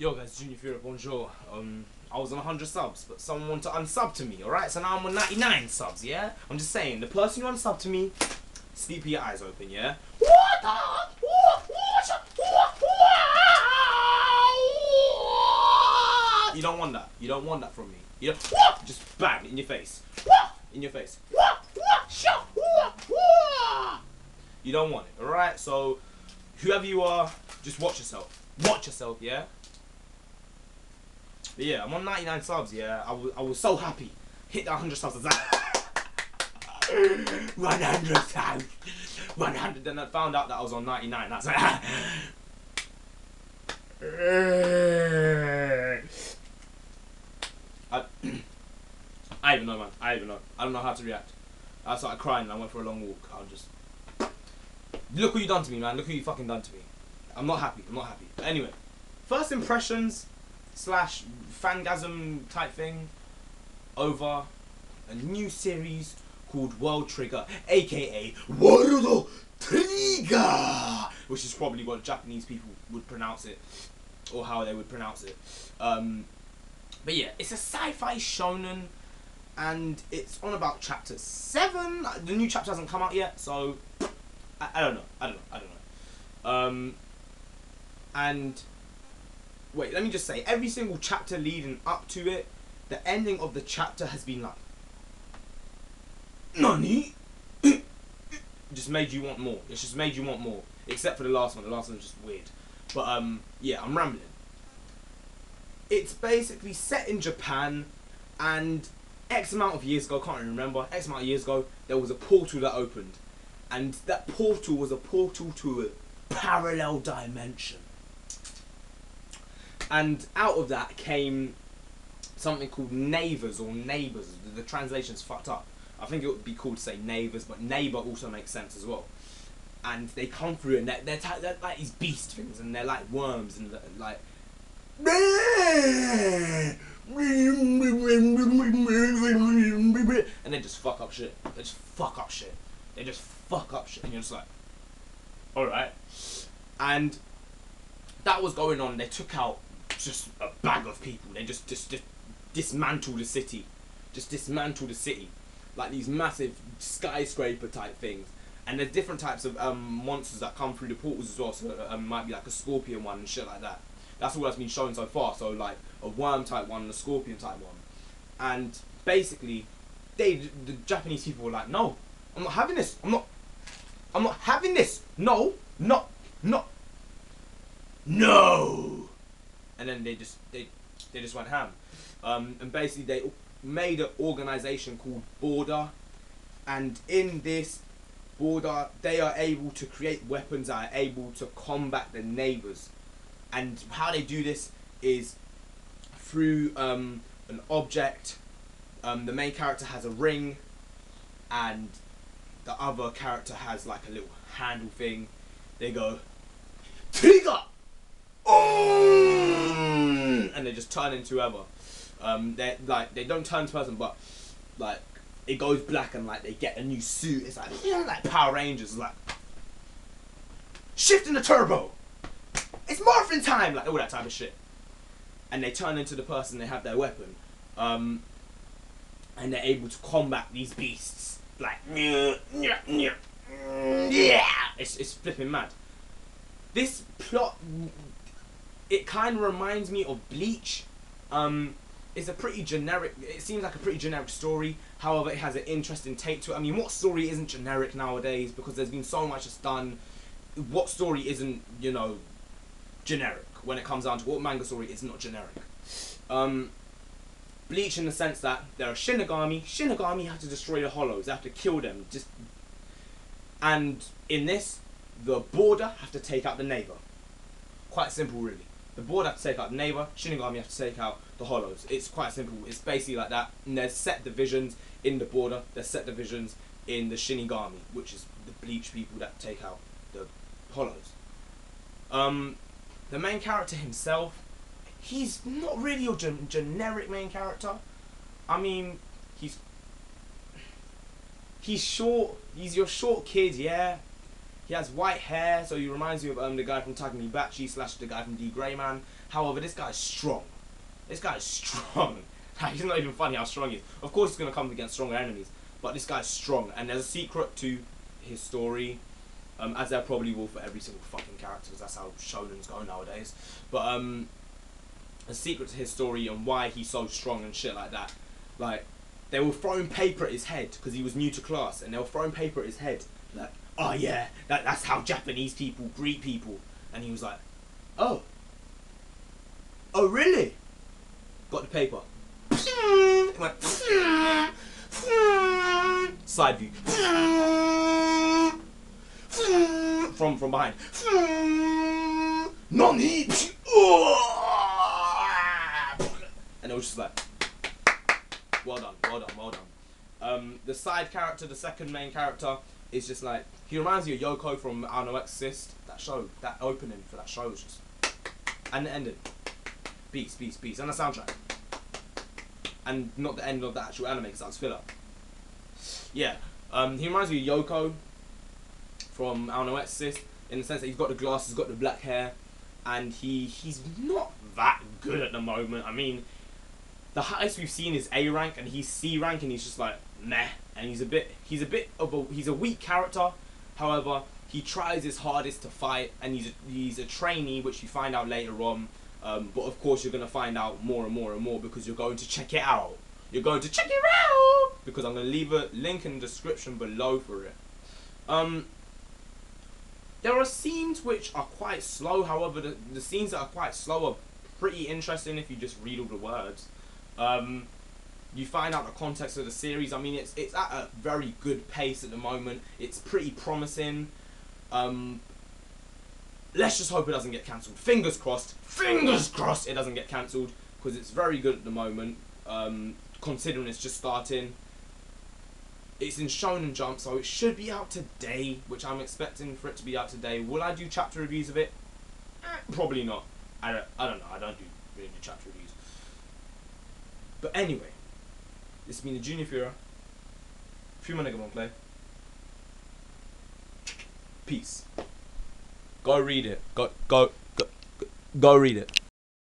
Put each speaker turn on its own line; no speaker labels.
Yo guys, Junior Fury, bonjour. I was on 100 subs, but someone wanted to unsub to me, alright? So now I'm on 99 subs, yeah? I'm just saying, the person who unsubbed to me, sleep with your eyes open, yeah? You don't want that. You don't want that from me. You don't, just bang, in your face. In your face. You don't want it, alright? So, whoever you are, just watch yourself. Watch yourself, yeah? But yeah, I'm on 99 subs, yeah? I was so happy. Hit that 100 subs. I was like, 100 subs. 100. Then I found out that I was on 99. That's like, I even know, man. I even know. I don't know how to react. I started crying and I went for a long walk. I was just... Look what you done to me, man. Look who you fucking done to me. I'm not happy. I'm not happy. But anyway, first impressions / fangasm type thing over a new series called World Trigger, aka World Trigger, which is probably what Japanese people would pronounce it, or how they would pronounce it. But yeah, it's a sci-fi shonen, and it's on about chapter 7. The new chapter hasn't come out yet, so I don't know. And wait, let me just say, every single chapter leading up to it, the ending of the chapter has been like, NANI? Just made you want more. It's just made you want more. Except for the last one. The last one was just weird. But yeah, I'm rambling. It's basically set in Japan, and X amount of years ago, can't even remember, X amount of years ago, there was a portal that opened. And that portal was a portal to a parallel dimension. And out of that came something called neighbours or neighbours. The translation's fucked up. I think it would be cool to say neighbours, but neighbour also makes sense as well. And they come through and they're like these beast things, and they're like worms and like... And they just fuck up shit. They just fuck up shit. They just fuck up shit. And you're just like, alright. And that was going on. They took out just a bag of people. They just dismantled the city. Just dismantled the city. Like these massive skyscraper type things. And there's different types of monsters that come through the portals as well. So it might be like a scorpion one and shit like that. That's all that's been shown so far. So like a worm type one and a scorpion type one. And basically, the Japanese people were like, no, I'm not having this. I'm not having this. No. And then they just went ham. And basically they made an organization called Border, and in this Border they are able to create weapons that are able to combat the neighbors. And how they do this is through an object. The main character has a ring, and the other character has like a little handle thing. They go, Trigger! And they just turn into whoever. They don't turn to person, but like it goes black and like they get a new suit. It's like, you know, like Power Rangers, like shifting the turbo. It's morphin' time, like all that type of shit. And they turn into the person. They have their weapon, and they're able to combat these beasts. Like yeah, it's flipping mad. This plot, it kind of reminds me of Bleach. It's a pretty generic, it seems like a pretty generic story. However, it has an interesting take to it. I mean, what story isn't generic nowadays? Because there's been so much that's done. What story isn't, you know, generic? When it comes down to what manga story is not generic. Bleach in the sense that they're a Shinigami. Shinigami have to destroy the Hollows. They have to kill them. And in this, the Border have to take out the neighbor. Quite simple, really. The Border have to take out the neighbor. Shinigami have to take out the Hollows. It's quite simple. It's basically like that. And there's set divisions in the Border. There's set divisions in the Shinigami, which is the Bleach people that take out the Hollows. The main character himself, he's not really a generic main character. I mean, he's short. He's your short kid, yeah. He has white hair, so he reminds me of the guy from Takumi / the guy from D Grey Man. However, this guy's strong. This guy's strong. He's not even funny how strong he is. Of course, he's gonna come against stronger enemies, but this guy's strong. And there's a secret to his story, as there probably will for every single fucking character, because that's how shonens go nowadays. But a secret to his story and why he's so strong and shit like that. Like, they were throwing paper at his head because he was new to class, and they were throwing paper at his head, like, oh yeah, that's how Japanese people greet people. And he was like, oh really? Got the paper. He went, side view. From behind. Nani? And it was just like, well done. The side character, the second main character, is just like, he reminds me of Yoko from I Know Exorcist. That show, that opening for that show was just, and the ending, beast, and the soundtrack, and not the end of the actual anime because that was filler. Yeah, he reminds me of Yoko from I Know Exorcist in the sense that he's got the glasses, got the black hair, and he's not that good at the moment. I mean, the highest we've seen is A rank, and he's C rank, and he's just like meh. And he's a weak character. However, he tries his hardest to fight, and he's a trainee, which you find out later on. But of course, you're gonna find out more and more because you're going to check it out. You're going to check it out because I'm gonna leave a link in the description below for it. There are scenes which are quite slow. However, the scenes that are quite slow are pretty interesting if you just read all the words. You find out the context of the series. I mean, it's at a very good pace at the moment. It's pretty promising. Let's just hope it doesn't get cancelled. Fingers crossed it doesn't get cancelled, because it's very good at the moment, considering it's just starting. It's in Shonen Jump, so it should be out today, which I'm expecting for it to be out today. Will I do chapter reviews of it? Probably not. I don't know. I don't really do chapter reviews. But anyway, this has been the Junior Führer. Fuma Negamon Play. Peace. Go read it. Go read it.